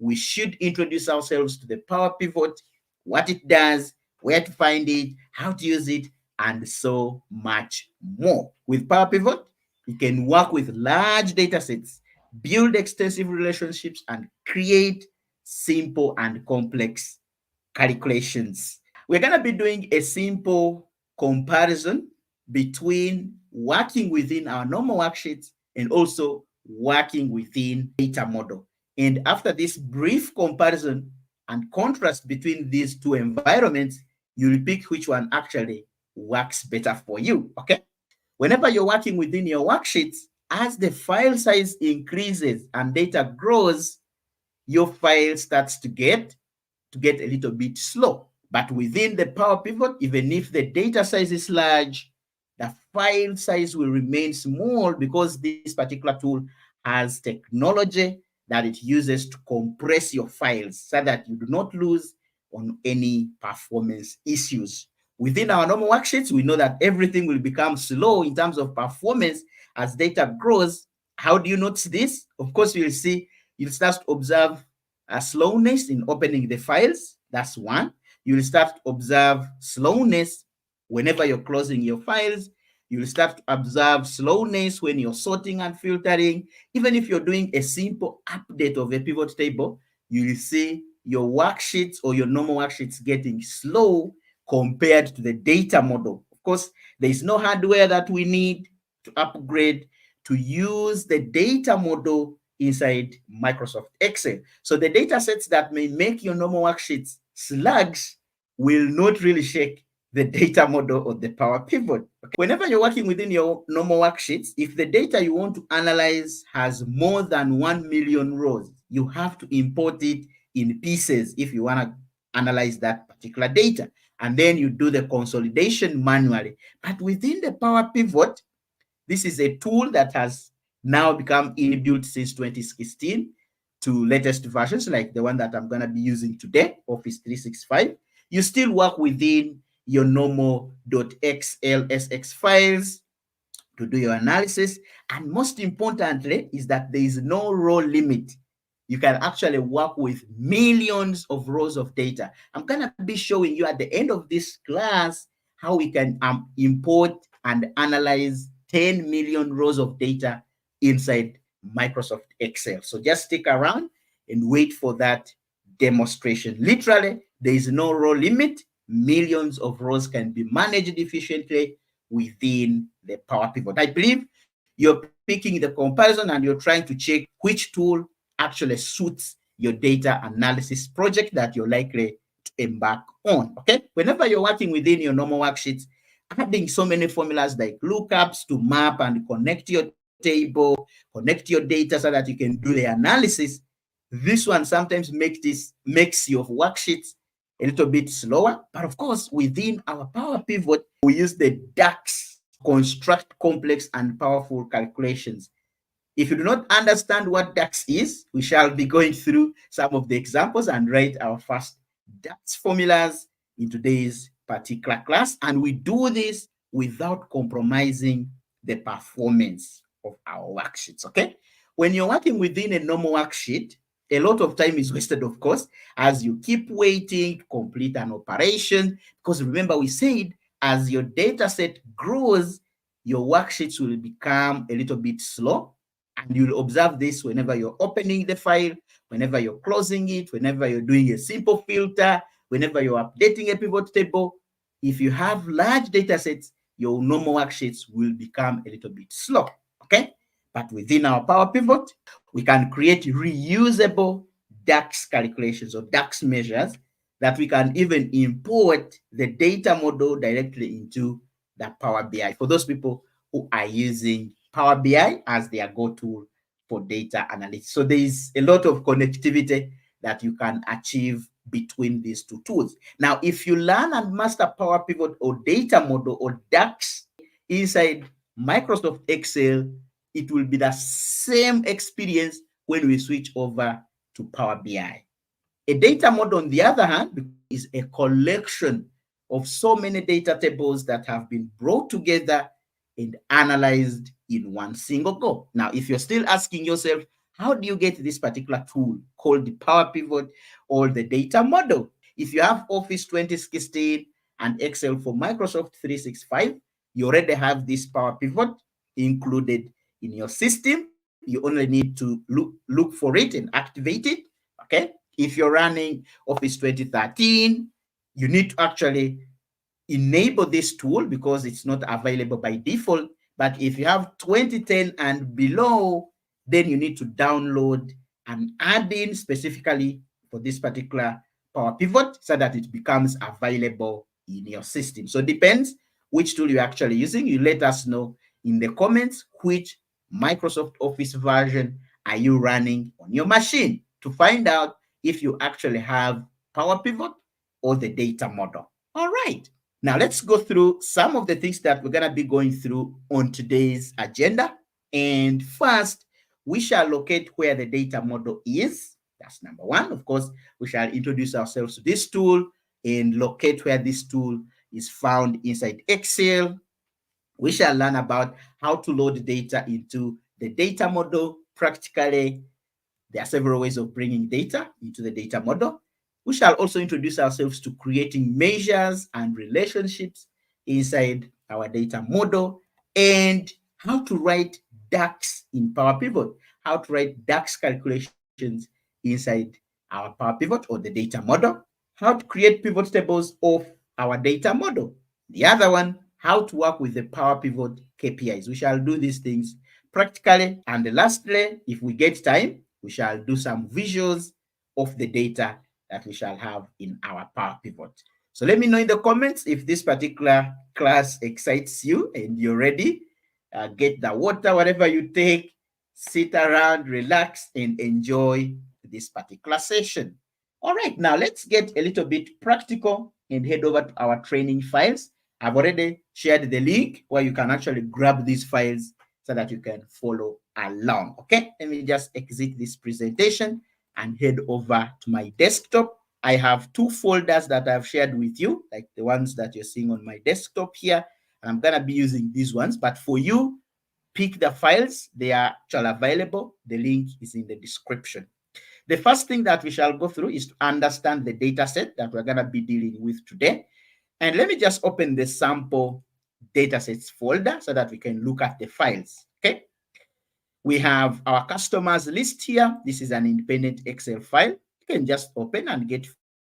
we should introduce ourselves to the Power Pivot, what it does, where to find it, how to use it, and so much more. With Power Pivot, you can work with large data sets, build extensive relationships, and create simple and complex calculations. We're going to be doing a simple comparison between working within our normal worksheets and also working within data model. And after this brief comparison and contrast between these two environments, you will pick which one actually works better for you, okay? Whenever you're working within your worksheets, as the file size increases and data grows, your file starts to get a little bit slow. But within the Power Pivot, even if the data size is large, the file size will remain small because this particular tool has technology that it uses to compress your files so that you do not lose on any performance issues. Within our normal worksheets, we know that everything will become slow in terms of performance as data grows. How do you notice this? Of course, you'll start to observe a slowness in opening the files. That's one. You'll start to observe slowness whenever you're closing your files. You'll start to observe slowness when you're sorting and filtering. Even if you're doing a simple update of a pivot table, you'll see your worksheets or your normal worksheets getting slow compared to the data model. Of course, there is no hardware that we need to upgrade to use the data model inside Microsoft Excel. So the data sets that may make your normal worksheets sluggish will not really shake the data model or the Power Pivot. Okay? Whenever you're working within your normal worksheets, if the data you want to analyze has more than 1 million rows, you have to import it in pieces if you want to analyze that particular data. And then you do the consolidation manually. But within the Power Pivot, this is a tool that has now become inbuilt since 2016 to latest versions like the one that I'm going to be using today, Office 365. You still work within your normal .xlsx files to do your analysis. And most importantly is that there is no row limit. You can actually work with millions of rows of data. I'm going to be showing you at the end of this class how we can import and analyze 10 million rows of data inside Microsoft Excel. So just stick around and wait for that demonstration. Literally, there is no row limit. Millions of rows can be managed efficiently within the Power Pivot. I believe you're picking the comparison and you're trying to check which tool actually suits your data analysis project that you're likely to embark on, okay? Whenever you're working within your normal worksheets, adding so many formulas like lookups to map and connect your table, connect your data so that you can do the analysis, this one sometimes makes your worksheets a little bit slower. But of course, within our Power Pivot, we use the DAX to construct complex and powerful calculations. If you do not understand what DAX is, we shall be going through some of the examples and write our first DAX formulas in today's particular class. And we do this without compromising the performance of our worksheets, okay? When you're working within a normal worksheet, a lot of time is wasted, of course, as you keep waiting to complete an operation. Because remember, we said as your data set grows, your worksheets will become a little bit slow. And you'll observe this whenever you're opening the file, whenever you're closing it, whenever you're doing a simple filter, whenever you're updating a pivot table. If you have large data sets, your normal worksheets will become a little bit slow, okay? But within our Power Pivot, we can create reusable DAX calculations or DAX measures that we can even import the data model directly into the Power BI for those people who are using Power BI as their go-to for data analytics. So there is a lot of connectivity that you can achieve between these two tools. Now, if you learn and master Power Pivot or data model or DAX inside Microsoft Excel, it will be the same experience when we switch over to Power BI. A data model, on the other hand, is a collection of so many data tables that have been brought together and analyzed in one single go. Now, if you're still asking yourself, how do you get this particular tool called the Power Pivot or the data model? If you have Office 2016 and Excel for Microsoft 365, you already have this Power Pivot included in your system. You only need to look for it and activate it. Okay. If you're running Office 2013, you need to actually enable this tool because it's not available by default. But if you have 2010 and below, then you need to download an add-in specifically for this particular Power Pivot so that it becomes available in your system. So it depends which tool you're actually using. You let us know in the comments which Microsoft Office version are you running on your machine to find out if you actually have Power Pivot or the data model. All right. Now let's go through some of the things that we're going to be going through on today's agenda. And first, we shall locate where the data model is. That's number one. Of course, we shall introduce ourselves to this tool and locate where this tool is found inside Excel. We shall learn about how to load data into the data model practically. There are several ways of bringing data into the data model. We shall also introduce ourselves to creating measures and relationships inside our data model and how to write DAX in Power Pivot, how to write DAX calculations inside our Power Pivot or the data model, how to create pivot tables of our data model. The other one, how to work with the Power Pivot KPIs. We shall do these things practically. And lastly, if we get time, we shall do some visuals of the data that we shall have in our Power Pivot. So let me know in the comments if this particular class excites you and you're ready. Get the water, whatever you take, sit around, relax, and enjoy this particular session. All right, now let's get a little bit practical and head over to our training files. I've already shared the link where you can actually grab these files so that you can follow along. Okay, let me just exit this presentation and head over to my desktop. I have two folders that I've shared with you, like the ones that you're seeing on my desktop here. And I'm going to be using these ones, but for you, pick the files. They are actually available. The link is in the description. The first thing that we shall go through is to understand the data set that we're going to be dealing with today. And let me just open the sample datasets folder so that we can look at the files. Okay. We have our customers list here. This is an independent Excel file. You can just open and get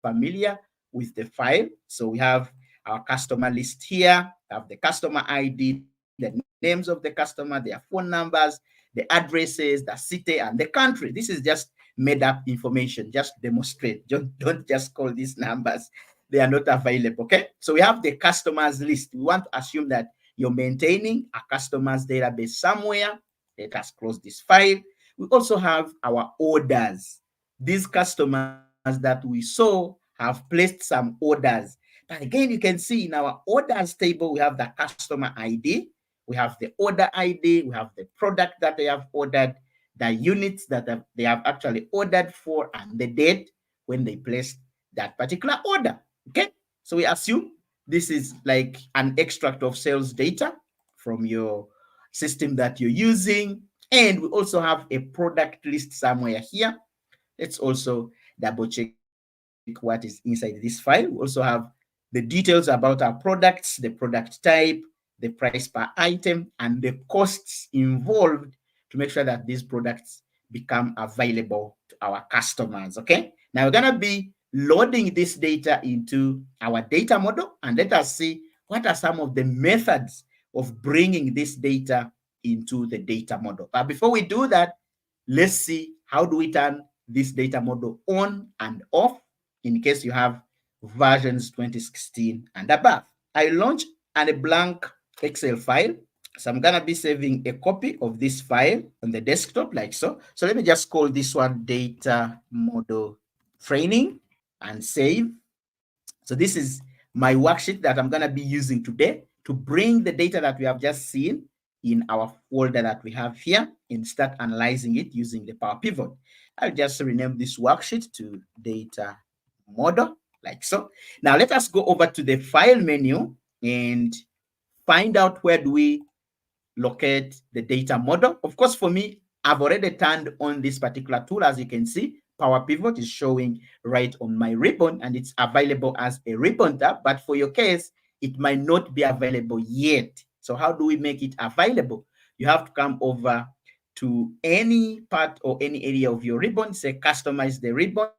familiar with the file. So we have our customer list here. We have the customer ID, the names of the customer, their phone numbers, the addresses, the city, and the country. This is just made up information. Just demonstrate. Don't just call these numbers. They are not available. Okay. So we have the customers list. We want to assume that you're maintaining a customers database somewhere. Let us close this file. We also have our orders. These customers that we saw have placed some orders. But again, you can see in our orders table, we have the customer ID. We have the order ID. We have the product that they have ordered, the units that they have actually ordered for, and the date when they placed that particular order. Okay. So we assume this is like an extract of sales data from your system that you're using. And we also have a product list somewhere here. Let's also double check what is inside this file. We also have the details about our products, the product type, the price per item, and the costs involved to make sure that these products become available to our customers. Okay. Now we're going to be loading this data into our data model, and let us see what are some of the methods of bringing this data into the data model. But before we do that, let's see how do we turn this data model on and off in case you have versions 2016 and above. I launched a blank Excel file. So I'm going to be saving a copy of this file on the desktop like so. So let me just call this one data model training and save. So this is my worksheet that I'm going to be using today to bring the data that we have just seen in our folder that we have here and start analyzing it using the Power Pivot. I'll just rename this worksheet to data model like so. Now let us go over to the file menu and find out where do we locate the data model. Of course, for me, I've already turned on this particular tool. As you can see, Power Pivot is showing right on my ribbon, and it's available as a ribbon tab. But for your case, it might not be available yet. So how do we make it available? You have to come over to any part or any area of your ribbon, say customize the ribbon,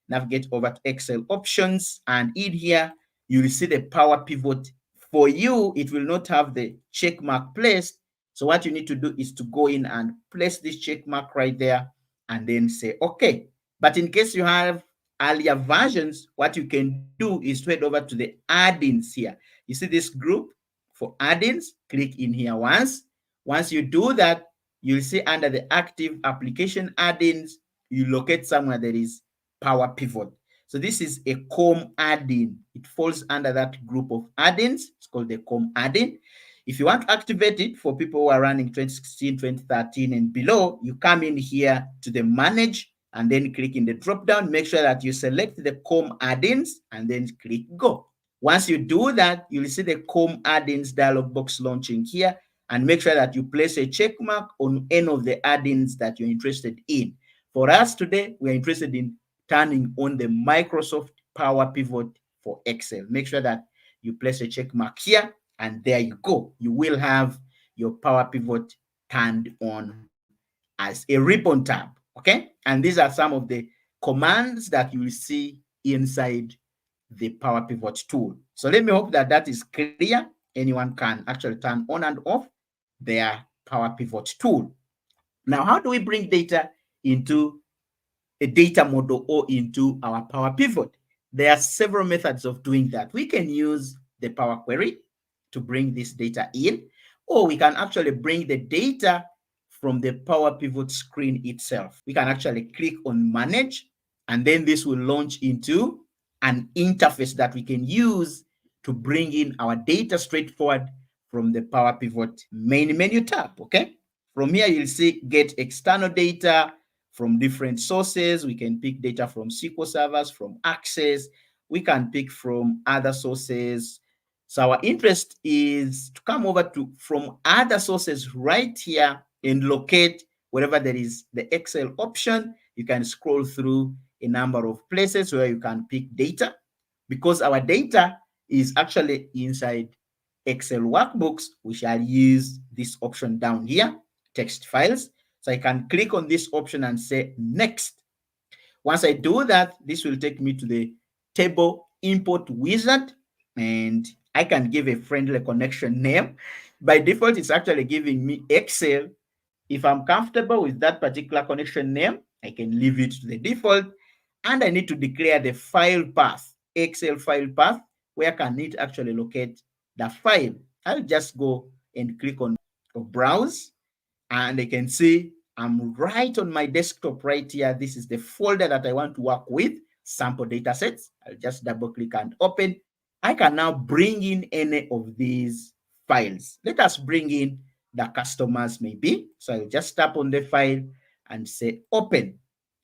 navigate over to Excel options, and in here, you'll see the Power Pivot. For you, it will not have the check mark placed. So what you need to do is to go in and place this check mark right there and then say, okay. But in case you have earlier versions, what you can do is to head over to the add-ins here. You see this group for add-ins, click in here once. Once you do that, you'll see under the active application add-ins, you locate somewhere that is Power Pivot. So this is a COM add-in. It falls under that group of add-ins. It's called the COM add-in. If you want to activate it for people who are running 2016, 2013 and below, you come in here to the manage and then click in the drop down. Make sure that you select the COM add-ins and then click go. Once you do that, you'll see the COM add-ins dialog box launching here, and make sure that you place a check mark on any of the add-ins that you're interested in. For us today, we're interested in turning on the Microsoft Power Pivot for Excel. Make sure that you place a check mark here, and there you go. You will have your Power Pivot turned on as a ribbon tab, okay? And these are some of the commands that you will see inside the Power Pivot tool. So let me hope that that is clear. Anyone can actually turn on and off their Power Pivot tool. Now, how do we bring data into a data model or into our Power Pivot? There are several methods of doing that. We can use the Power Query to bring this data in, or we can actually bring the data from the Power Pivot screen itself. We can actually click on Manage, and then this will launch into an interface that we can use to bring in our data straightforward from the Power Pivot main menu tab, okay? From here, you'll see get external data from different sources. We can pick data from SQL servers, from Access. We can pick from other sources. So our interest is to come over to from other sources right here and locate wherever there is the Excel option. You can scroll through a number of places where you can pick data. Because our data is actually inside Excel workbooks, we shall use this option down here, text files. So I can click on this option and say next. Once I do that, this will take me to the table import wizard, and I can give a friendly connection name. By default, it's actually giving me Excel. If I'm comfortable with that particular connection name, I can leave it to the default, and I need to declare the file path, Excel file path. Where can it actually locate the file? I'll just go and click on browse, and I can see I'm right on my desktop right here. This is the folder that I want to work with, sample data sets. I'll just double click and open. I can now bring in any of these files. Let us bring in the customers maybe. So I'll just tap on the file and say open.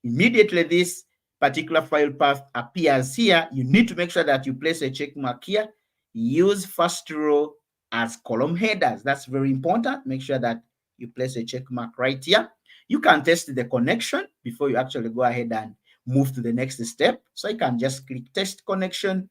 Immediately this particular file path appears here. You need to make sure that you place a check mark here. Use first row as column headers. That's very important. Make sure that you place a check mark right here. You can test the connection before you actually go ahead and move to the next step. So I can just click test connection.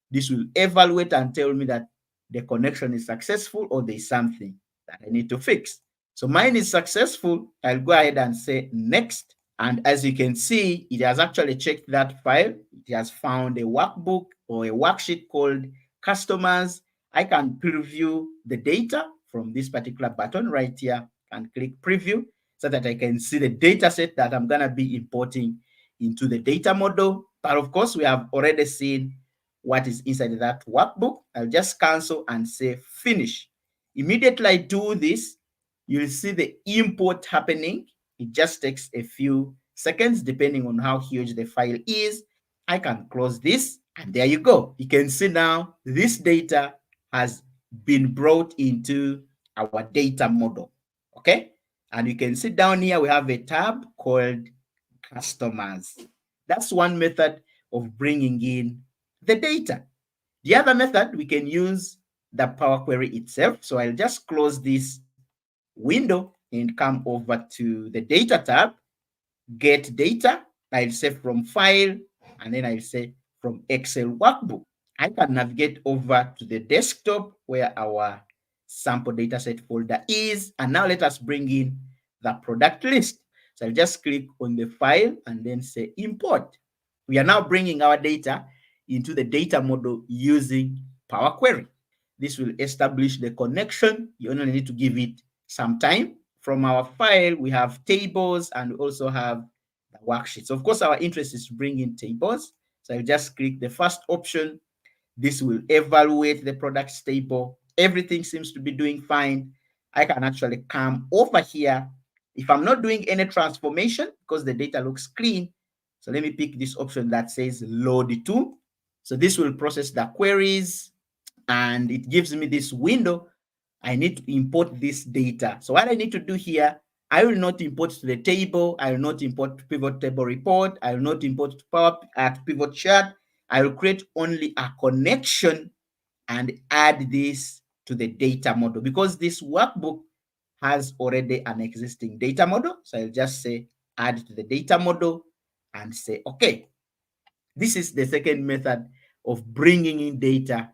This will evaluate and tell me that the connection is successful or there's something that I need to fix. So mine is successful. I'll go ahead and say next. And as you can see, it has actually checked that file. It has found a workbook or a worksheet called customers. I can preview the data from this particular button right here and click preview so that I can see the data set that I'm going to be importing into the data model. But of course, we have already seen what is inside that workbook. I'll just cancel and say finish. Immediately I do this, you'll see the import happening. It just takes a few seconds depending on how huge the file is. I can close this, and there you go. You can see now this data has been brought into our data model, okay? And you can see down here, we have a tab called customers. That's one method of bringing in the data. The other method, we can use the Power Query itself. So I'll just close this window and come over to the data tab, get data. I'll say from file, and then I'll say from Excel workbook. I can navigate over to the desktop where our sample dataset folder is. And now let us bring in the product list. So I'll just click on the file and then say import. We are now bringing our data into the data model using Power Query. This will establish the connection. You only need to give it some time. From our file, we have tables and we also have the worksheets. Of course, our interest is to bring in tables. So I'll just click the first option. This will evaluate the products table. Everything seems to be doing fine. I can actually come over here. If I'm not doing any transformation because the data looks clean, so let me pick this option that says load to. So this will process the queries and it gives me this window. I need to import this data. So what I need to do here, I will not import to the table. I will not import to pivot table report. I will not import to Power at pivot chart. I will create only a connection and add this to the data model because this workbook has already an existing data model. So I'll just say add to the data model and say, okay, this is the second method of bringing in data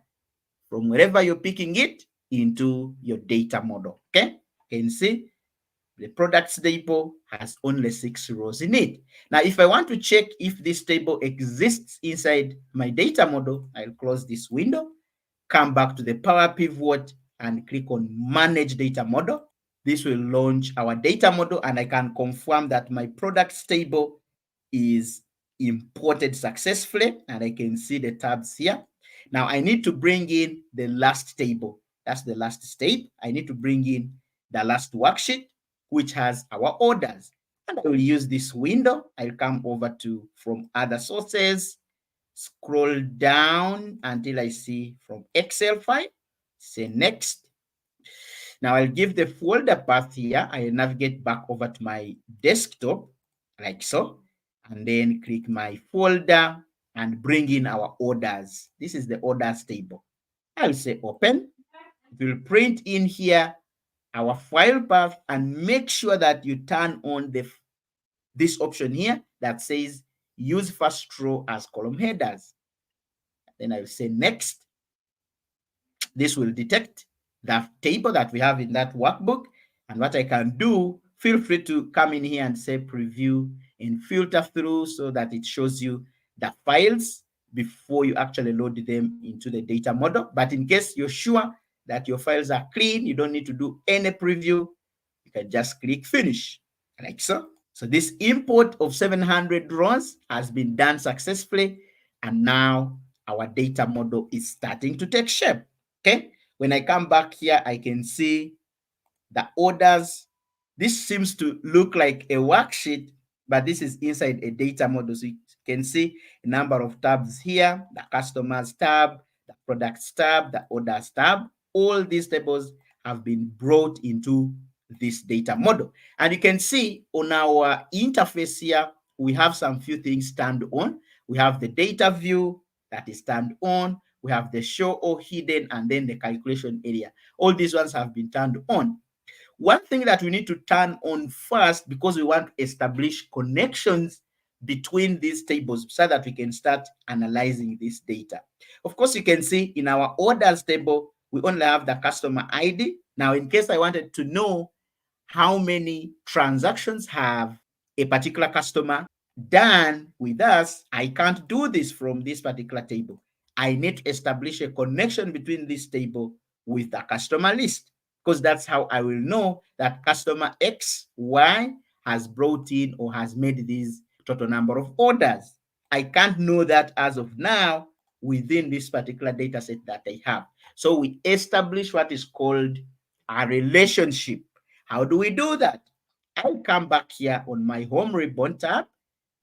from wherever you're picking it into your data model. Okay, you can see the products table has only 6 rows in it. Now, if I want to check if this table exists inside my data model, I'll close this window, come back to the Power Pivot and click on Manage Data Model. This will launch our data model and I can confirm that my products table is imported successfully and I can see the tabs here. Now I need to bring in the last table. That's the last step. I need to bring in the last worksheet, which has our orders. And I will use this window. I'll come over to from other sources, scroll down until I see from Excel file, say next. Now I'll give the folder path here. I'll navigate back over to my desktop like so, and then click my folder and bring in our orders. This is the orders table. I'll say open. It will print in here our file path and make sure that you turn on this option here that says use first row as column headers. Then I'll say next. This will detect the table that we have in that workbook. And what I can do, feel free to come in here and say preview and filter through so that it shows you the files before you actually load them into the data model. But in case you're sure that your files are clean, you don't need to do any preview, you can just click finish like so. So this import of 700 rows has been done successfully. And now our data model is starting to take shape. Okay, when I come back here, I can see the orders. This seems to look like a worksheet, but this is inside a data model. So you can see a number of tabs here, the customers tab, the products tab, the orders tab. All these tables have been brought into this data model. And you can see on our interface here, we have some few things turned on. We have the data view that is turned on. We have the show or hidden and then the calculation area. All these ones have been turned on. One thing that we need to turn on first, because we want to establish connections between these tables so that we can start analyzing this data. Of course, you can see in our orders table, we only have the customer ID. Now, in case I wanted to know how many transactions have a particular customer done with us, I can't do this from this particular table. I need to establish a connection between this table with the customer list, because that's how I will know that customer X, Y has brought in or has made this total number of orders. I can't know that as of now within this particular data set that I have. So we establish what is called a relationship. How do we do that? I'll come back here on my home ribbon tab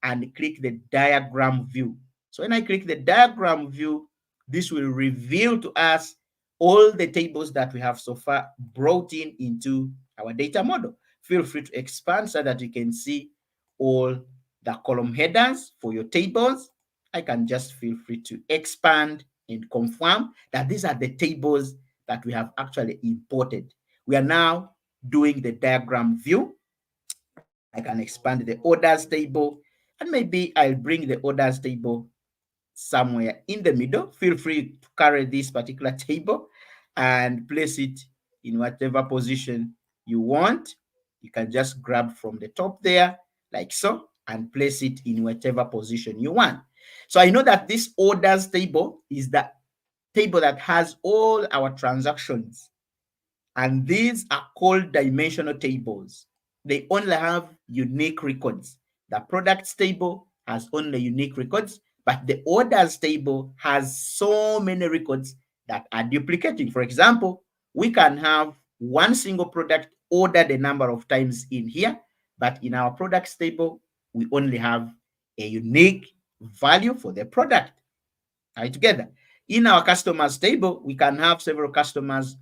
and click the diagram view. So when I click the diagram view, this will reveal to us all the tables that we have so far brought in into our data model. Feel free to expand so that you can see all the column headers for your tables. I can just feel free to expand and confirm that these are the tables that we have actually imported. We are now doing the diagram view, I can expand the orders table, and maybe I'll bring the orders table somewhere in the middle. Feel free to carry this particular table and place it in whatever position you want. You can just grab from the top there, like so, and place it in whatever position you want. So I know that this orders table is the table that has all our transactions, and these are called dimensional tables. They only have unique records. The products table has only unique records, but the orders table has so many records that are duplicating. For example, we can have one single product ordered a number of times in here, but in our products table, we only have a unique value for the product. All right, together. In our customers table, we can have several customers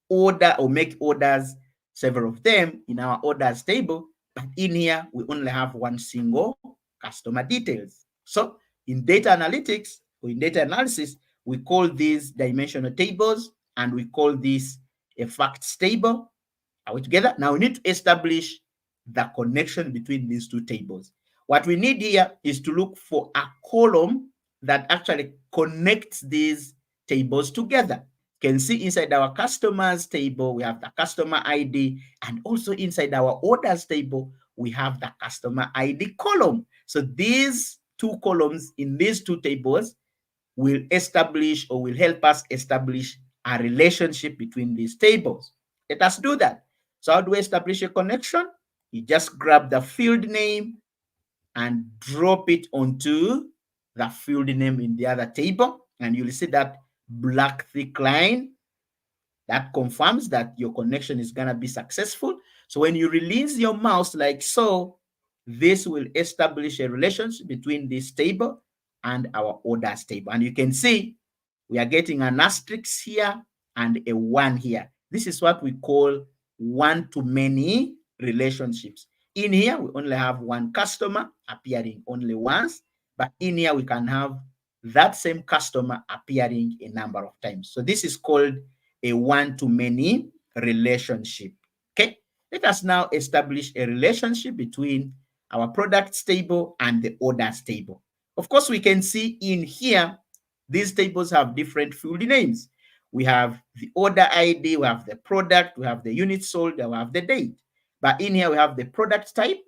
order or make orders, several of them in our orders table, but in here we only have one single customer details. So in data analytics or in data analysis, we call these dimensional tables, and we call this a facts table. Are we together? Now we need to establish the connection between these two tables. What we need here is to look for a column that actually connects these tables together. You can see inside our customers table, we have the customer ID, and also inside our orders table, we have the customer ID column. So these two columns in these two tables will establish or will help us establish a relationship between these tables. Let us do that. So how do we establish a connection? You just grab the field name and drop it onto the field name in the other table, and you'll see that black thick line that confirms that your connection is going to be successful. So when you release your mouse like so, this will establish a relationship between this table and our orders table. And you can see we are getting an asterisk here and a 1 here. This is what we call one-to-many relationships. In here, we only have one customer appearing only once, but in here we can have that same customer appearing a number of times. So this is called a one-to-many relationship. Okay, let us now establish a relationship between our products table and the orders table. Of course, we can see in here, these tables have different field names. We have the order ID, we have the product, we have the unit sold, and we have the date. But in here, we have the product type,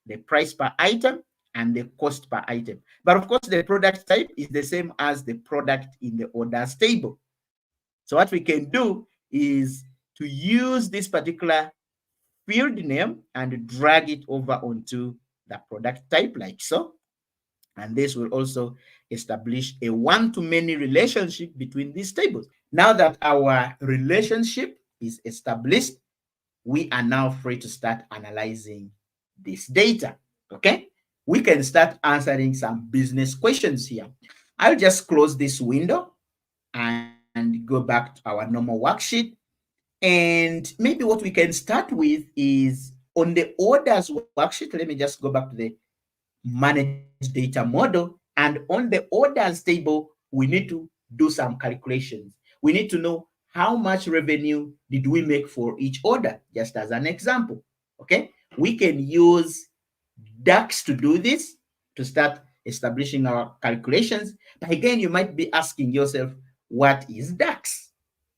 the price per item, and the cost per item. But of course, the product type is the same as the product in the orders table. So what we can do is to use this particular field name and drag it over onto the product type like so. And this will also establish a one-to-many relationship between these tables. Now that our relationship is established, we are now free to start analyzing this data. Okay, we can start answering some business questions here. I'll just close this window and go back to our normal worksheet. And maybe what we can start with is on the orders worksheet. Let me just go back to the manage data model. And on the orders table, we need to do some calculations. We need to know how much revenue did we make for each order, just as an example. Okay, we can use DAX to do this, to start establishing our calculations. But again, you might be asking yourself, what is DAX?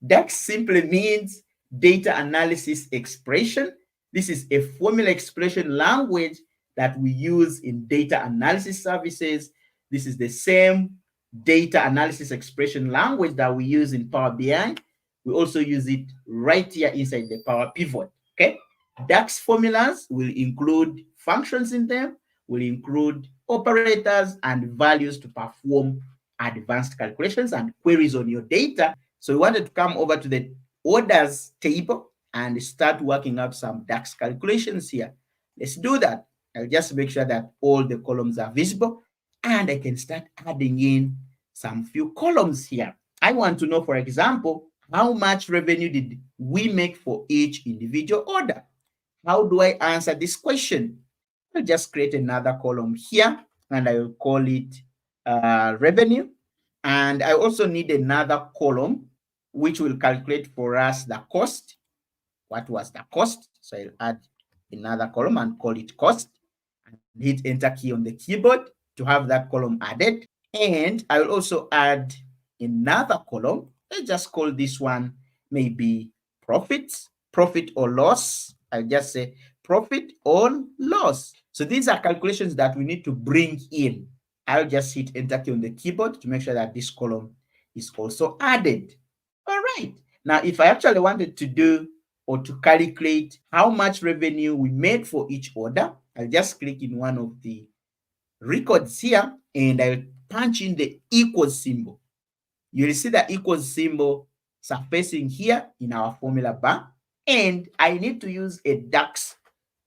DAX simply means data analysis expression. This is a formula expression language that we use in data analysis services. This is the same data analysis expression language that we use in Power BI. We also use it right here inside the Power Pivot. Okay, DAX formulas will include functions in them, will include operators and values to perform advanced calculations and queries on your data. So we wanted to come over to the orders table and start working out some DAX calculations here. Let's do that. I'll just make sure that all the columns are visible, and I can start adding in some few columns here. I want to know, for example, how much revenue did we make for each individual order? How do I answer this question? I'll just create another column here, and I will call it revenue. And I also need another column which will calculate for us the cost. what was the cost. So I'll add another column and call it cost, and hit enter key on the keyboard to have that column added. And I will also add another column. Let's just call this one maybe profit or loss. I'll just say profit or loss. So these are calculations that we need to bring in. I'll just hit enter key on the keyboard to make sure that this column is also added. All right. Now, if I actually wanted to do or to calculate how much revenue we made for each order, I'll just click in one of the records here and I'll punch in the equals symbol. You'll see the equals symbol surfacing here in our formula bar. And I need to use a DAX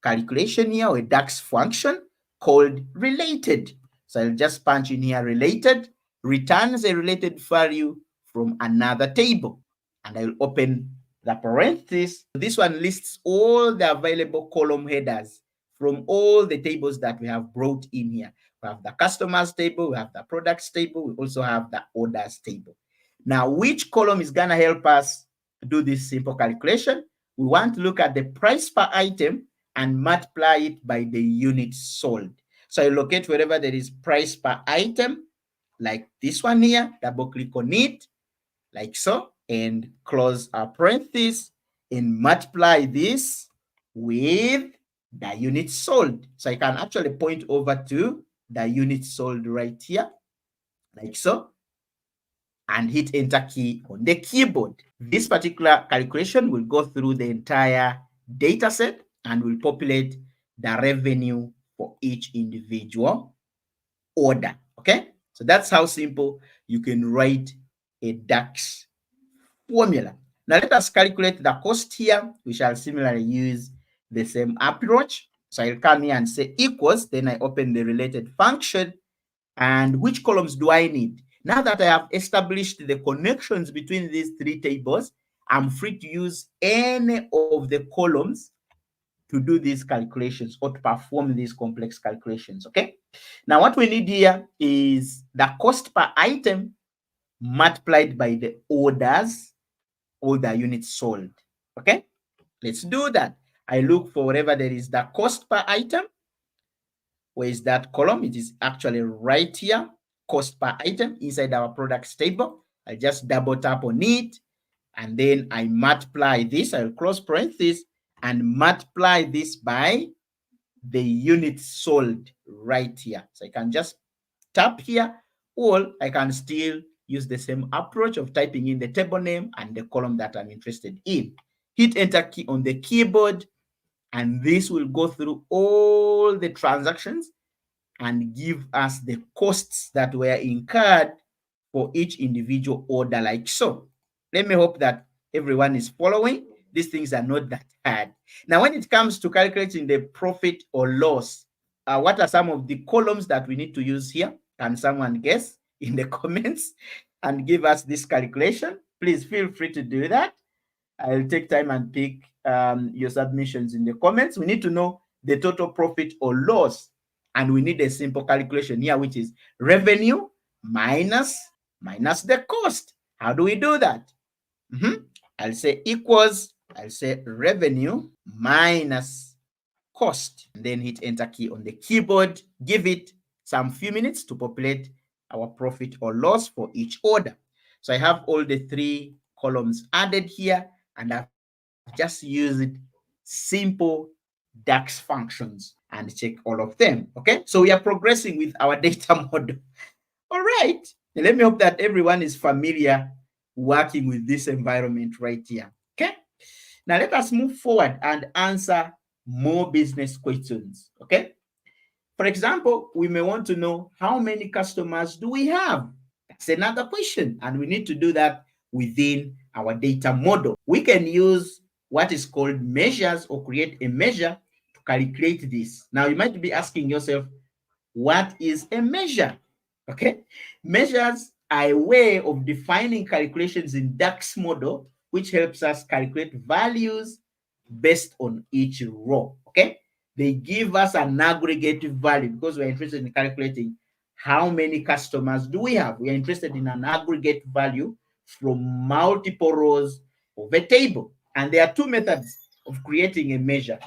calculation here, or a DAX function called related. So I'll just punch in here related, returns a related value from another table. And I'll open the parenthesis. This one lists all the available column headers from all the tables that we have brought in here. We have the customers table, we have the products table, we also have the orders table. Now, which column is gonna help us do this simple calculation? We want to look at the price per item and multiply it by the units sold. So I locate wherever there is price per item, like this one here, double click on it, like so, and close our parenthesis and multiply this with the units sold. So I can actually point over to the units sold right here, like so, and hit enter key on the keyboard. This particular calculation will go through the entire data set and will populate the revenue for each individual order. Okay, so that's how simple you can write a DAX formula. Now let us calculate the cost here. We shall similarly use the same approach. So I'll come here and say equals, then I open the related function. And which columns do I need? Now that I have established the connections between these three tables, I'm free to use any of the columns to do these calculations or to perform these complex calculations, okay? Now what we need here is the cost per item multiplied by the orders or the units sold, okay? Let's do that. I look for wherever there is the cost per item. Where is that column? It is actually right here, cost per item inside our products table. I just double tap on it and then I multiply this. I'll close parentheses and multiply this by the units sold right here. So I can just tap here, or I can still use the same approach of typing in the table name and the column that I'm interested in. Hit enter key on the keyboard, and this will go through all the transactions and give us the costs that were incurred for each individual order, like so. Let me hope that everyone is following. These things are not that hard. Now, when it comes to calculating the profit or loss, what are some of the columns that we need to use here? Can someone guess in the comments and give us this calculation? Please feel free to do that. I'll take time and pick your submissions in the comments. We need to know the total profit or loss, and we need a simple calculation here, which is revenue minus the cost. How do we do that? I'll say equals, I'll say revenue minus cost, and then hit enter key on the keyboard. Give it some few minutes to populate our profit or loss for each order. So I have all the three columns added here, and I've just used simple DAX functions and check all of them. Okay, so we are progressing with our data model. All right, let me hope that everyone is familiar working with this environment right here. Okay, now let us move forward and answer more business questions. Okay, for example, we may want to know how many customers do we have? That's another question, and we need to do that within our data model. We can use what is called measures or create a measure to calculate this. Now, you might be asking yourself, what is a measure? Okay, measures are a way of defining calculations in DAX model, which helps us calculate values based on each row. Okay, they give us an aggregate value because we're interested in calculating how many customers do we have. We are interested in an aggregate value from multiple rows of a table. And there are two methods of creating a measure.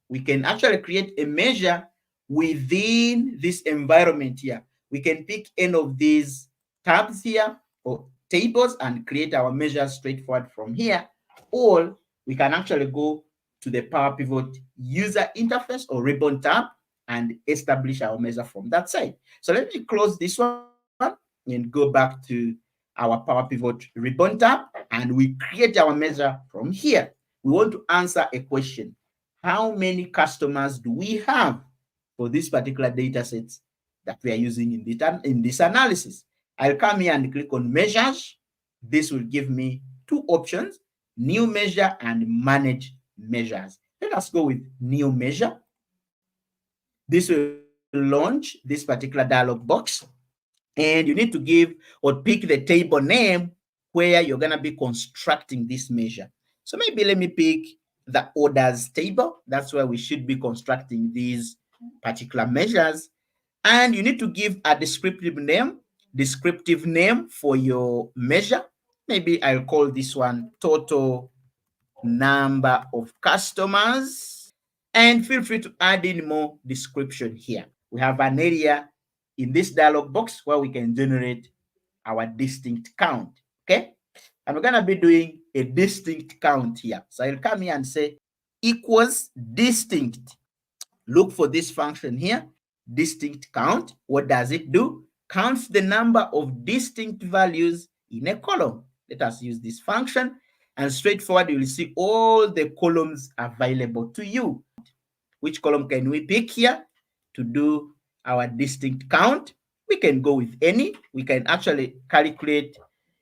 We can actually create a measure within this environment here. We can pick any of these tabs here or tables and create our measures straightforward from here, or we can actually go to the Power Pivot user interface or ribbon tab and establish our measure from that side. So let me close this one and go back to our Power Pivot ribbon tab, and we create our measure from here. We want to answer a question. How many customers do we have for this particular data sets that we are using in this analysis? I'll come here and click on measures. This will give me two options, new measure and manage measures. Let us go with new measure. This will launch this particular dialog box, and you need to give or pick the table name where you're going to be constructing this measure. So maybe let me pick the orders table. That's where we should be constructing these particular measures. And you need to give a descriptive name for your measure. Maybe I'll call this one total number of customers. And feel free to add in more description here. We have an area in this dialog box where we can generate our distinct count. Okay. And we're going to be doing a distinct count here. So I'll come here and say equals distinct. Look for this function here, distinct count. What does it do? Counts the number of distinct values in a column. Let us use this function, and straightforward, you will see all the columns available to you. Which column can we pick here to do our distinct count? We can go with any. We can actually calculate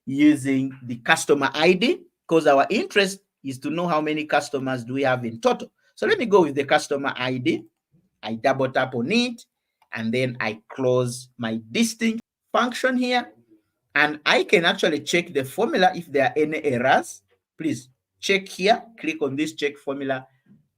using the customer ID, because our interest is to know how many customers do we have in total. So let me go with the customer ID. I double tap on it, and then I close my distinct function here. And I can actually check the formula if there are any errors. Please check here, click on this check formula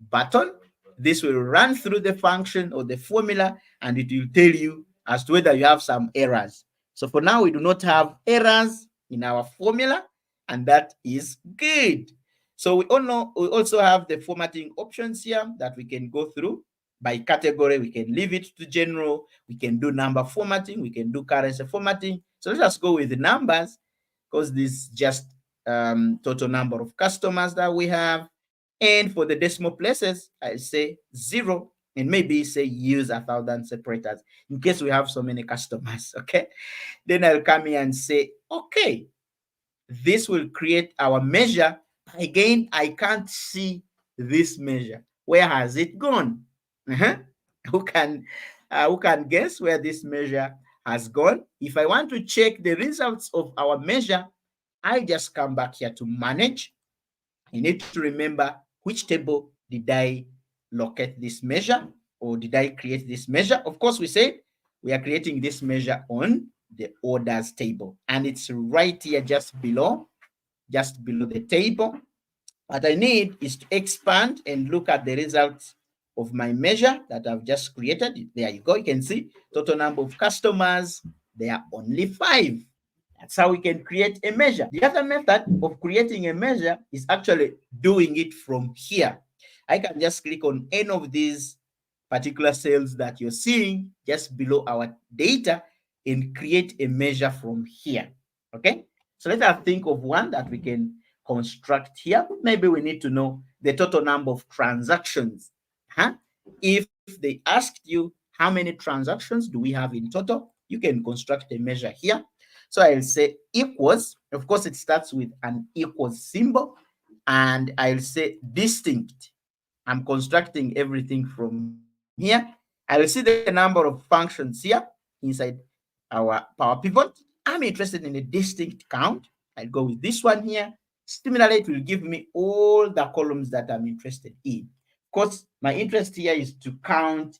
button. This will run through the function or the formula, and it will tell you as to whether you have some errors. So for now, we do not have errors in our formula, and that is good. So we also have the formatting options here that we can go through. By category, we can leave it to general. We can do number formatting. We can do currency formatting. So let's just go with the numbers, because this is just total number of customers that we have. And for the decimal places, I say 0, and maybe say use 1,000 separators in case we have so many customers. Okay. Then I'll come here and say, okay, this will create our measure. Again, I can't see this measure. Where has it gone? Who can guess where this measure has gone? If I want to check the results of our measure, I just come back here to manage. You need to remember which table did I locate this measure, or did I create this measure? Of course, we said we are creating this measure on the orders table, and it's right here just below the table. What I need is to expand and look at the results of my measure that I've just created. There you go. You can see total number of customers. There are only 5. That's how we can create a measure. The other method of creating a measure is actually doing it from here. I can just click on any of these particular cells that you're seeing just below our data and create a measure from here. Okay. So let us think of one that we can construct here. Maybe we need to know the total number of transactions. If they asked you how many transactions do we have in total, you can construct a measure here. So I'll say equals. Of course, it starts with an equals symbol, and I'll say distinct. I'm constructing everything from here. I will see the number of functions here inside our Power Pivot. I'm interested in a distinct count. I'll go with this one here. Similarly, it will give me all the columns that I'm interested in. Of course, my interest here is to count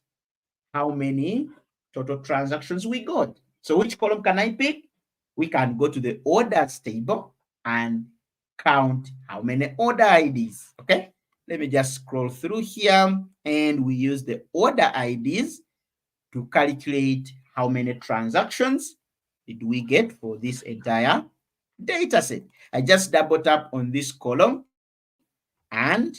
how many total transactions we got. So which column can I pick? We can go to the orders table and count how many order IDs. Okay. Let me just scroll through here, and we use the order IDs to calculate how many transactions did we get for this entire data set. I just double tap on this column and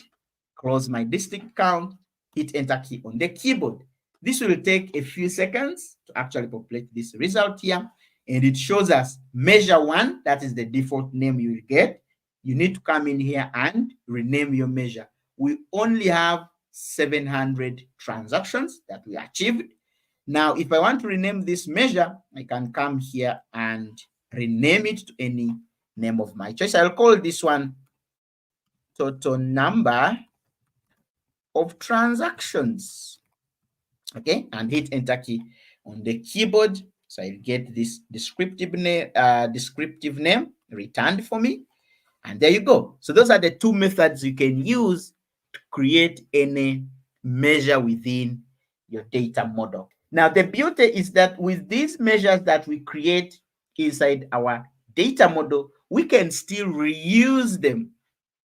close my district count, hit enter key on the keyboard. This will take a few seconds to actually populate this result here. And it shows us measure 1, that is the default name you will get. You need to come in here and rename your measure. We only have 700 transactions that we achieved. Now, if I want to rename this measure, I can come here and rename it to any name of my choice. I'll call this one total number of transactions. Okay, and hit enter key on the keyboard. So I'll get this descriptive name returned for me. And there you go. So those are the two methods you can use to create any measure within your data model. Now, the beauty is that with these measures that we create inside our data model, we can still reuse them.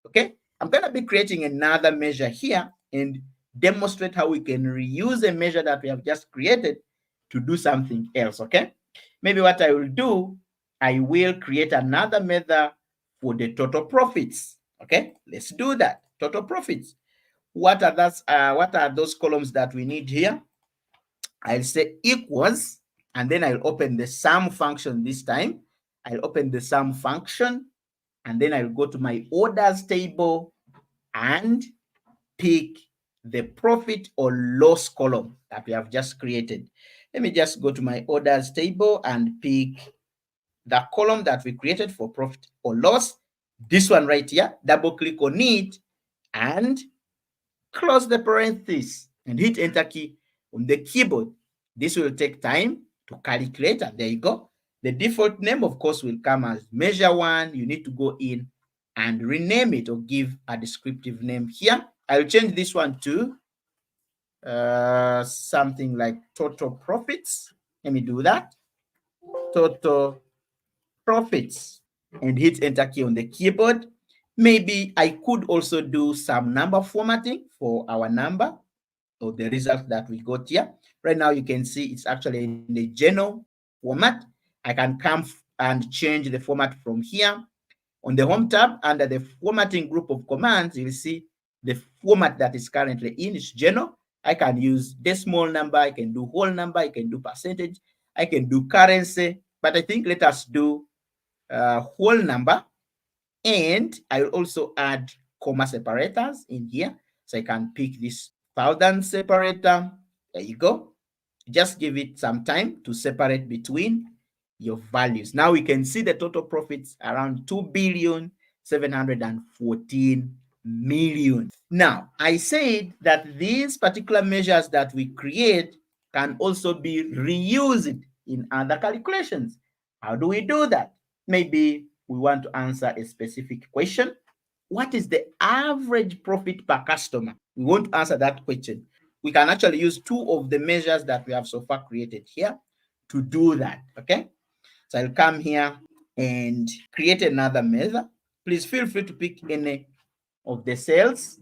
Okay, I'm going to be creating another measure here and demonstrate how we can reuse a measure that we have just created to do something else. Okay, maybe what I will do, I will create another method for the total profits. Okay, let's do that. Total profits. What are those columns that we need here? I'll say equals, and then I'll open the sum function this time. I'll open the sum function, and then I'll go to my orders table and pick the profit or loss column that we have just created. Let me just go to my orders table and pick the column that we created for profit or loss. This one right here, double click on it and close the parenthesis and hit enter key on the keyboard. This will take time to calculate, and there you go. The default name, of course, will come as measure 1. You need to go in and rename it or give a descriptive name here. I'll change this one to something like total profits. Let me do that. Total profits, and hit enter key on the keyboard. Maybe I could also do some number formatting for our number or the result that we got here. Right now, you can see it's actually in the general format. I can come and change the format from here. On the home tab, under the formatting group of commands, you'll see the format that is currently in is general. I can use decimal number, I can do whole number, I can do percentage, I can do currency, but I think let us do whole number. And I will also add comma separators in here. So I can pick this 1000 separator. There you go. Just give it some time to separate between your values. Now we can see the total profits around 2,714,000,000. Now, I said that these particular measures that we create can also be reused in other calculations. How do we do that? Maybe we want to answer a specific question. What is the average profit per customer? We want to answer that question. We can actually use two of the measures that we have so far created here to do that, okay? So I'll come here and create another measure. Please feel free to pick any of the cells,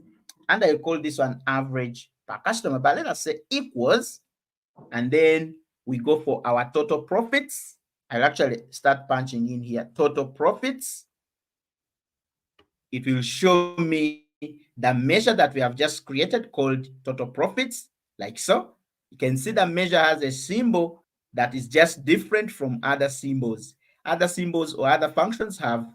and I'll call this one average per customer, but let us say equals, and then we go for our total profits. I'll actually start punching in here total profits. It will show me the measure that we have just created called total profits, like so. You can see the measure has a symbol that is just different from other symbols. Other symbols or other functions have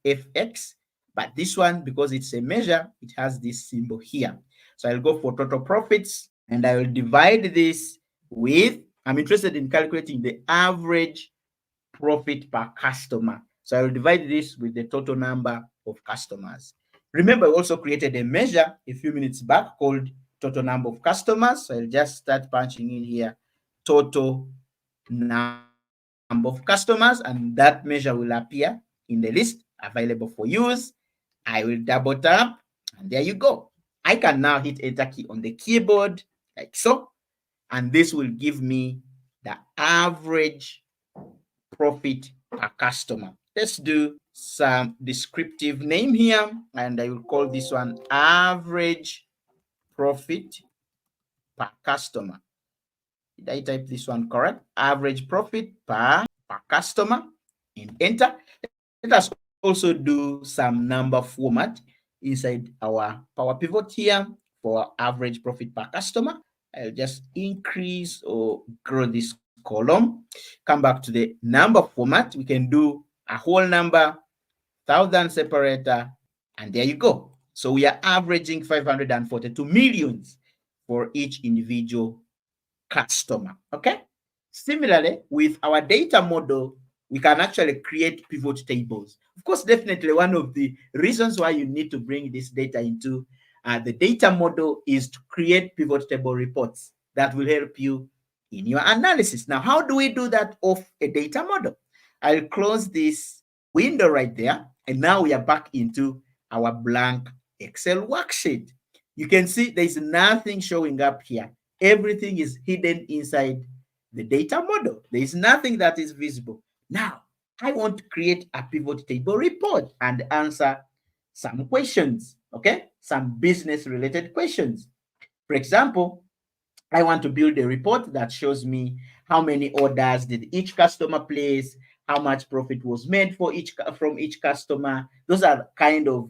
fx, but this one, because it's a measure, it has this symbol here. So I'll go for total profits, and I will divide this with, I'm interested in calculating the average profit per customer. So I will divide this with the total number of customers. Remember, I also created a measure a few minutes back called total number of customers. So I'll just start punching in here total number of customers, and that measure will appear in the list available for use. I will double tap, and there you go. I can now hit enter key on the keyboard like so, and this will give me the average profit per customer. Let's do some descriptive name here, and I will call this one average profit per customer. Did I type this one correct? Average profit per customer, and enter. Let us also do some number format. inside our Power Pivot here for average profit per customer. I'll just increase or grow this column. Come back to the number format. We can do a whole number, 1,000 separator, and there you go. So we are averaging 542 millions for each individual customer. Okay. Similarly, with our data model, we can actually create pivot tables. Of course, definitely one of the reasons why you need to bring this data into the data model is to create pivot table reports that will help you in your analysis. Now, how do we do that off a data model? I'll close this window right there, and now we are back into our blank Excel worksheet. You can see there's nothing showing up here. Everything is hidden inside the data model. There is nothing that is visible. Now, I want to create a pivot table report and answer some questions, okay? Some business related questions. For example, I want to build a report that shows me how many orders did each customer place, how much profit was made for from each customer. Those are kind of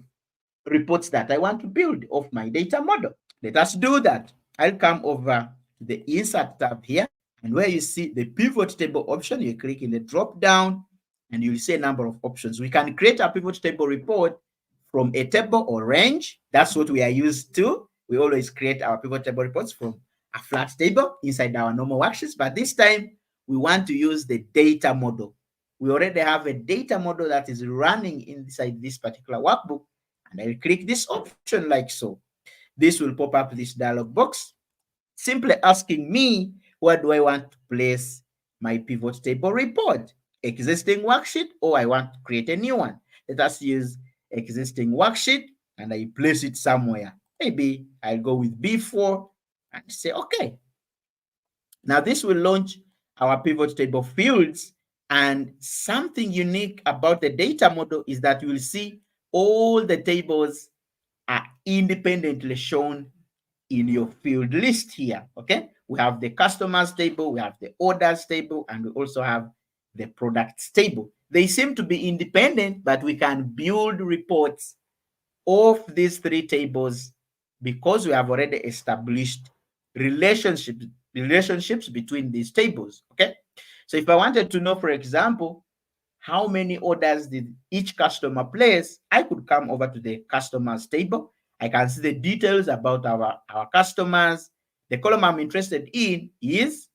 reports that I want to build of my data model. Let us do that. I'll come over to the Insert tab here, and where you see the pivot table option, you click in the drop down, and you'll see a number of options. We can create a pivot table report from a table or range. That's what we are used to. We always create our pivot table reports from a flat table inside our normal worksheets, but this time we want to use the data model. We already have a data model that is running inside this particular workbook, and I'll click this option like so. This will pop up this dialog box, simply asking me, where do I want to place my pivot table report? Existing worksheet, or I want to create a new one? Let us use existing worksheet, and I place it somewhere. Maybe I'll go with B4 and say, okay. Now this will launch our pivot table fields, and something unique about the data model is that you will see all the tables are independently shown in your field list here. Okay, we have the customers table, we have the orders table, and we also have the products table. They seem to be independent, but we can build reports of these three tables because we have already established relationships between these tables. Okay, so if I wanted to know, for example, how many orders did each customer place, I could come over to the customers table. I can see the details about our customers. The column I'm interested in is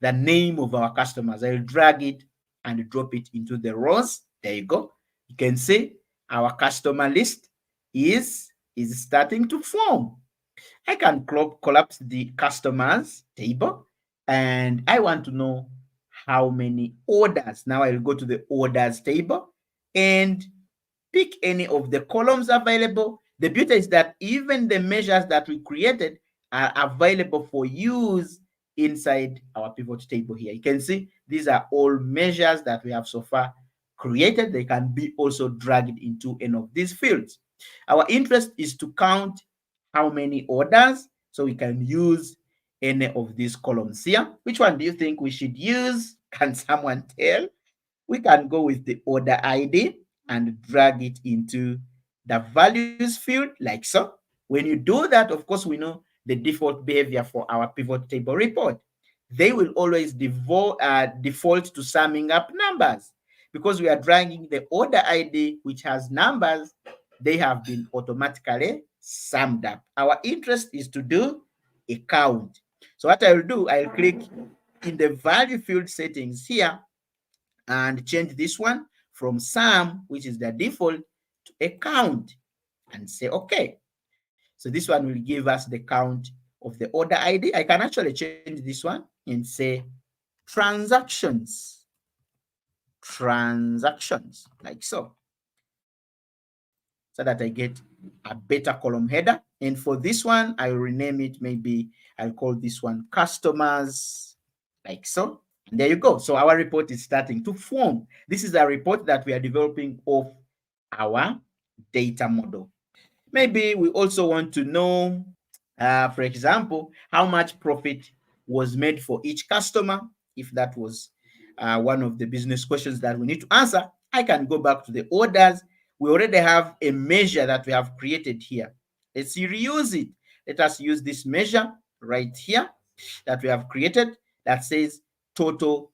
the name of our customers. I'll drag it and drop it into the rows. There you go. You can see our customer list is starting to form. I can collapse the customers table, and I want to know how many orders. Now I'll go to the orders table and pick any of the columns available. The beauty is that even the measures that we created are available for use inside our pivot table here. You can see these are all measures that we have so far created. They can be also dragged into any of these fields. Our interest is to count how many orders, so we can use any of these columns here. Which one do you think we should use? Can someone tell? We can go with the order ID and drag it into the values field like so. When you do that, of course, we know the default behavior for our pivot table report. They will always default to summing up numbers. Because we are dragging the order ID, which has numbers, they have been automatically summed up. Our interest is to do a count. So what I will do, I'll click in the value field settings here and change this one from sum, which is the default, to a count, and say okay. So this one will give us the count of the order ID. I can actually change this one and say transactions, like so that I get a better column header. And for this one, I'll rename it, maybe I'll call this one customers, like so. And there you go. So our report is starting to form. This is a report that we are developing of our data model. Maybe we also want to know, for example, how much profit was made for each customer. If that was one of the business questions that we need to answer, I can go back to the orders. we already have a measure that we have created here. Let's reuse it. Let us use this measure right here that we have created that says total.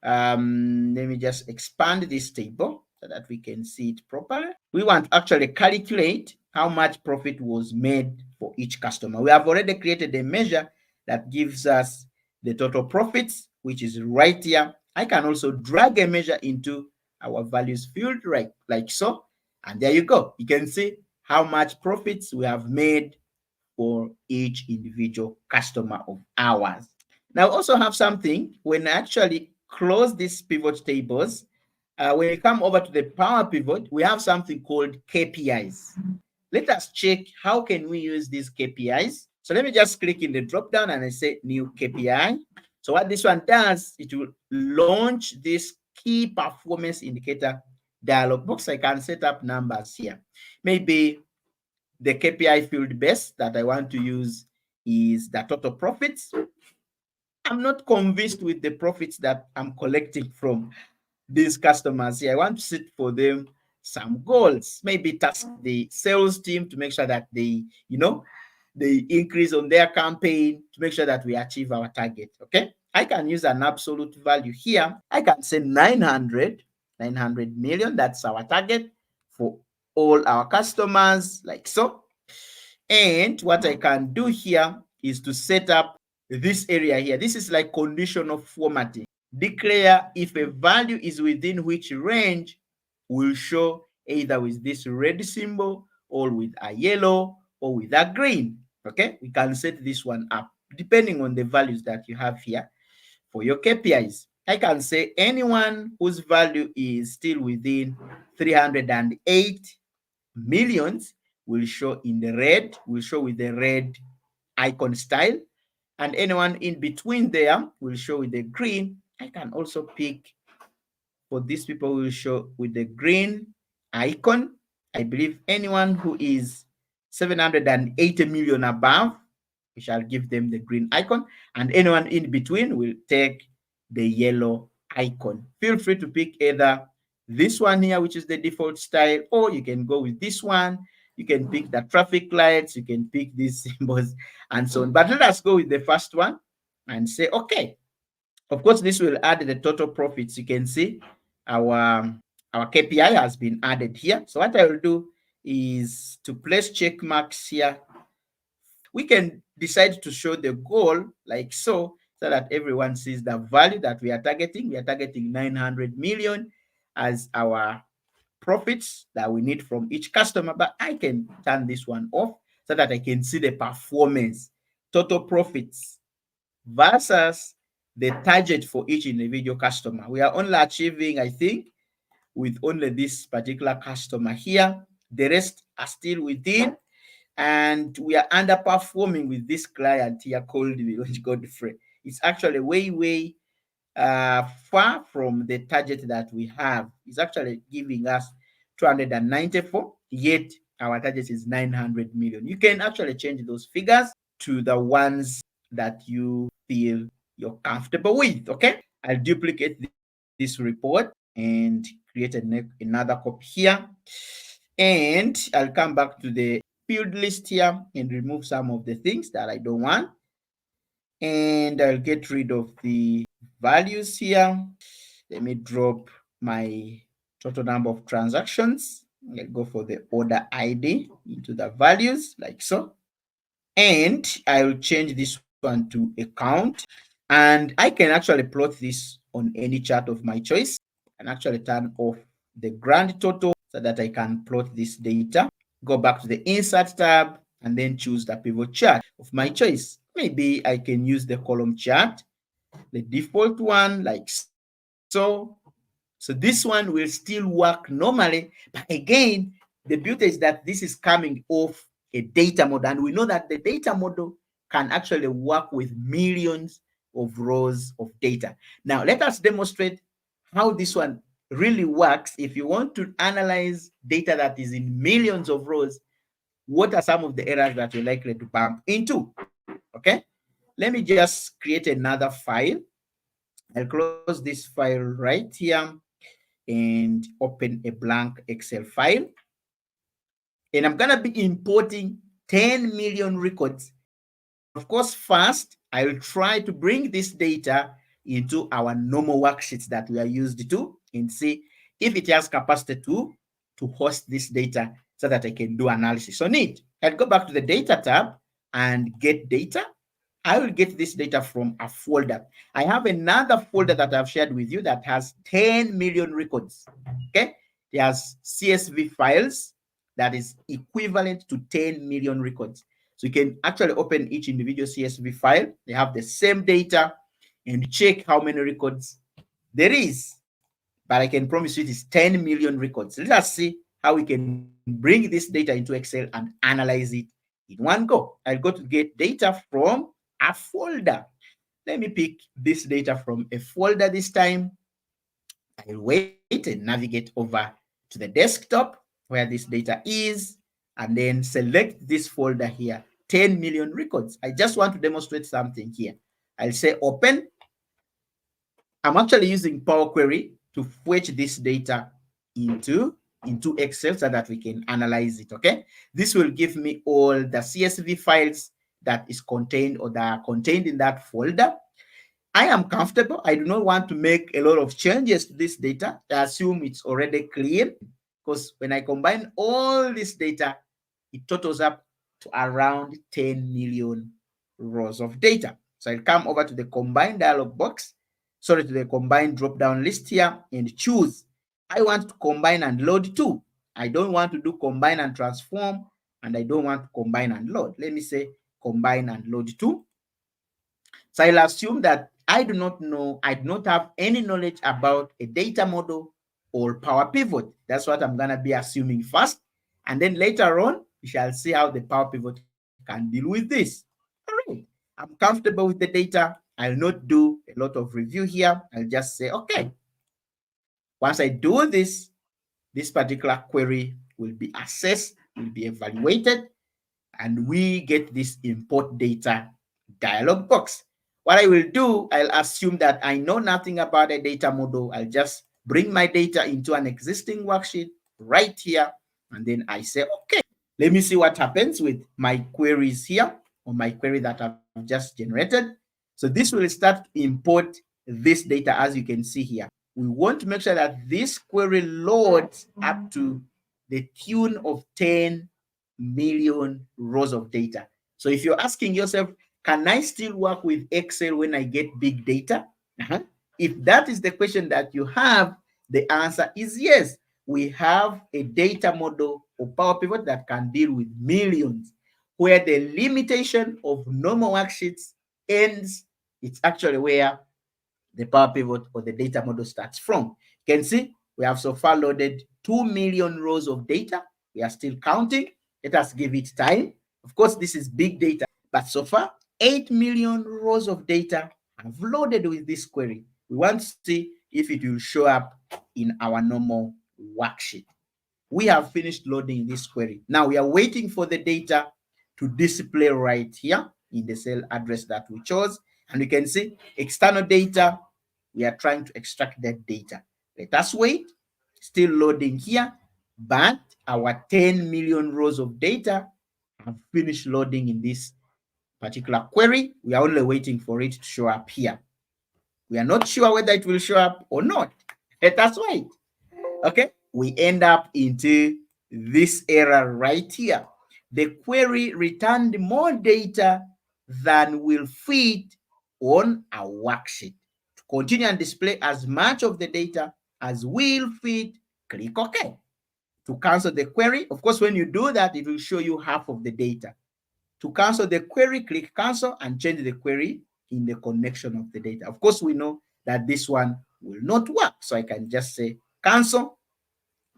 Let me just expand this table so that we can see it properly. We want to actually calculate how much profit was made for each customer. We have already created a measure that gives us the total profits, which is right here. I can also drag a measure into our values field, right, like so. And there you go. You can see how much profits we have made for each individual customer of ours. Now, we also have something when I actually close these pivot tables. When you come over to the Power Pivot, we have something called KPIs. Let us check how can we use these KPIs. So let me just click in the drop down and I say new KPI. So what this one does, it will launch this key performance indicator dialog box. I can set up numbers here. Maybe the KPI field base that I want to use is the total profits. I'm not convinced with the profits that I'm collecting from these customers here. I want to set for them some goals, maybe task the sales team to make sure that they, they increase on their campaign to make sure that we achieve our target. Okay. I can use an absolute value here. I can say 900 million. That's our target for all our customers, like so. And what I can do here is to set up this area here. This is like conditional formatting. Declare if a value is within which range will show either with this red symbol or with a yellow or with a green. Okay, we can set this one up depending on the values that you have here for your KPIs. I can say anyone whose value is still within 308 millions will show in the red, will show with the red icon style, and anyone in between there will show with the green. I can also pick for these people will show with the green icon. I believe anyone who is 780 million above, we shall give them the green icon, and anyone in between will take the yellow icon. Feel free to pick either this one here, which is the default style, or you can go with this one. You can pick the traffic lights, you can pick these symbols and so on. But let us go with the first one and say, okay. Of course, this will add the total profits. You can see our KPI has been added here. So what I will do is to place check marks here. We can decide to show the goal like so that everyone sees the value that we are targeting. We are targeting 900 million as our profits that we need from each customer, but I can turn this one off so that I can see the performance, total profits versus the target for each individual customer. We are only achieving, I think, with only this particular customer here. The rest are still within, and we are underperforming with this client here called Godfrey. It's actually way far from the target that we have. It's actually giving us 294, yet our target is 900 million. You can actually change those figures to the ones that you feel you're comfortable with. Okay, I'll duplicate this report and create another copy here, and I'll come back to the field list here and remove some of the things that I don't want, and I'll get rid of the values here. Let me drop my total number of transactions. I'll go for the order ID into the values like so. And I will change this one to account. And I can actually plot this on any chart of my choice and actually turn off the grand total so that I can plot this data. Go back to the insert tab and then choose the pivot chart of my choice. Maybe I can use the column chart, the default one like so. So this one will still work normally, but again, the beauty is that this is coming off a data model, and we know that the data model can actually work with millions of rows of data. Now, let us demonstrate how this one really works. If you want to analyze data that is in millions of rows, what are some of the errors that you're likely to bump into? Okay, let me just create another file. I'll close this file right here and open a blank Excel file. And I'm going to be importing 10 million records. Of course, first, I will try to bring this data into our normal worksheets that we are used to and see if it has capacity to host this data so that I can do analysis on it. I'll go back to the data tab and get data. I will get this data from a folder. I have another folder that I've shared with you that has 10 million records. Okay, it has CSV files that is equivalent to 10 million records. So you can actually open each individual CSV file. They have the same data and check how many records there is. But I can promise you it is 10 million records. Let us see how we can bring this data into Excel and analyze it in one go. I'll go to get data from a folder. Let me pick this data from a folder this time. I'll wait and navigate over to the desktop where this data is, and then select this folder here, 10 million records. I just want to demonstrate something here. I'll say open. I'm actually using Power Query to fetch this data into Excel so that we can analyze it, okay? This will give me all the CSV files that is contained or that are contained in that folder. I am comfortable. I do not want to make a lot of changes to this data. I assume it's already clean because when I combine all this data, it totals up to around 10 million rows of data. So I'll come over to the combine dialog box, to the combine drop-down list here and choose. I want to combine and load too. I don't want to do combine and transform, and I don't want to combine and load. Let me say combine and load too. So I'll assume that I do not have any knowledge about a data model or Power Pivot. That's what I'm going to be assuming first. And then later on, we shall see how the Power Pivot can deal with this. All right, I'm comfortable with the data. I'll not do a lot of review here. I'll just say, okay. Once I do this, this particular query will be assessed, will be evaluated, and we get this import data dialog box. What I will do, I'll assume that I know nothing about a data model. I'll just bring my data into an existing worksheet right here, and then I say, okay, let me see what happens with my queries here, or my query that I've just generated. So this will start to import this data, as you can see here. We want to make sure that this query loads up to the tune of 10 million rows of data. So if you're asking yourself, can I still work with Excel when I get big data? If that is the question that you have, the answer is yes. We have a data model or Power Pivot that can deal with millions, where the limitation of normal worksheets ends. It's actually where the Power Pivot or the data model starts from. You can see we have so far loaded 2 million rows of data. We are still counting. Let us give it time. Of course, this is big data, but so far 8 million rows of data have loaded with this query. We want to see if it will show up in our normal worksheet. We have finished loading this query. Now we are waiting for the data to display right here in the cell address that we chose. And we can see external data. We are trying to extract that data. Let us wait. Still loading here, but our 10 million rows of data have finished loading in this particular query. We are only waiting for it to show up here. We are not sure whether it will show up or not. Let us wait. Okay, we end up into this error right here. The query returned more data than will fit on a worksheet. To continue and display as much of the data as will fit, click OK. To cancel the query, of course, when you do that, it will show you half of the data. To cancel the query, click cancel and change the query in the connection of the data. Of course, we know that this one will not work. So I can just say cancel.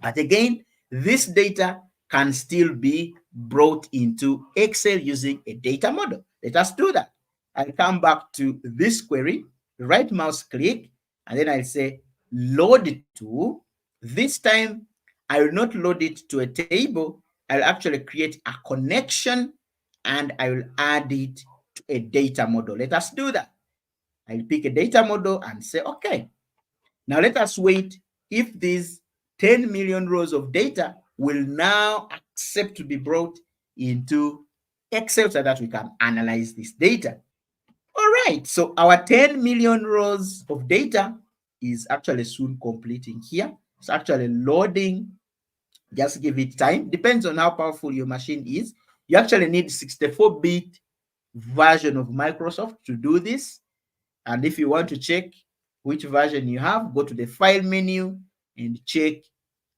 But again, this data can still be brought into Excel using a data model. Let us do that. I'll come back to this query, right mouse click, and then I'll say load to. This time, I will not load it to a table. I'll actually create a connection and I will add it to a data model. Let us do that. I'll pick a data model and say, okay. Now let us wait if these 10 million rows of data will now accept to be brought into Excel so that we can analyze this data. All right, so our 10 million rows of data is actually soon completing here. It's actually loading. Just give it time. Depends on how powerful your machine is. You actually need 64-bit version of Microsoft to do this. And if you want to check which version you have, go to the file menu and check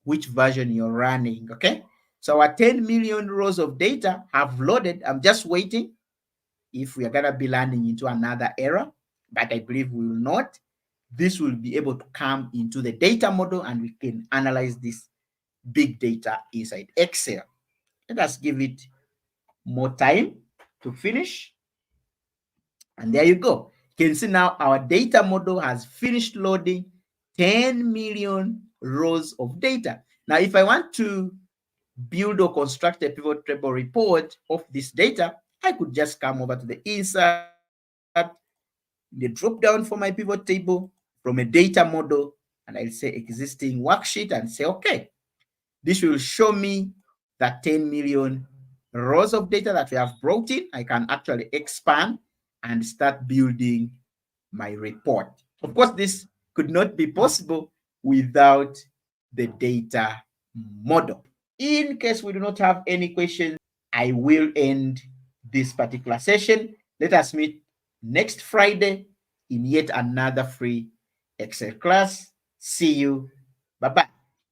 which version you're running. Okay. So our 10 million rows of data have loaded. I'm just waiting if we are going to be landing into another error, but I believe we will not. This will be able to come into the data model and we can analyze this big data inside Excel. Let us give it more time to finish. And there you go. You can see now our data model has finished loading 10 million rows of data. Now, if I want to build or construct a pivot table report of this data, I could just come over to the insert, the drop down for my pivot table from a data model, and I'll say existing worksheet and say, okay, this will show me that 10 million rows of data that we have brought in. I can actually expand and start building my report. Of course, this could not be possible without the data model. In case we do not have any questions, I will end this particular session. Let us meet next Friday in yet another free Excel class. See you. Bye-bye.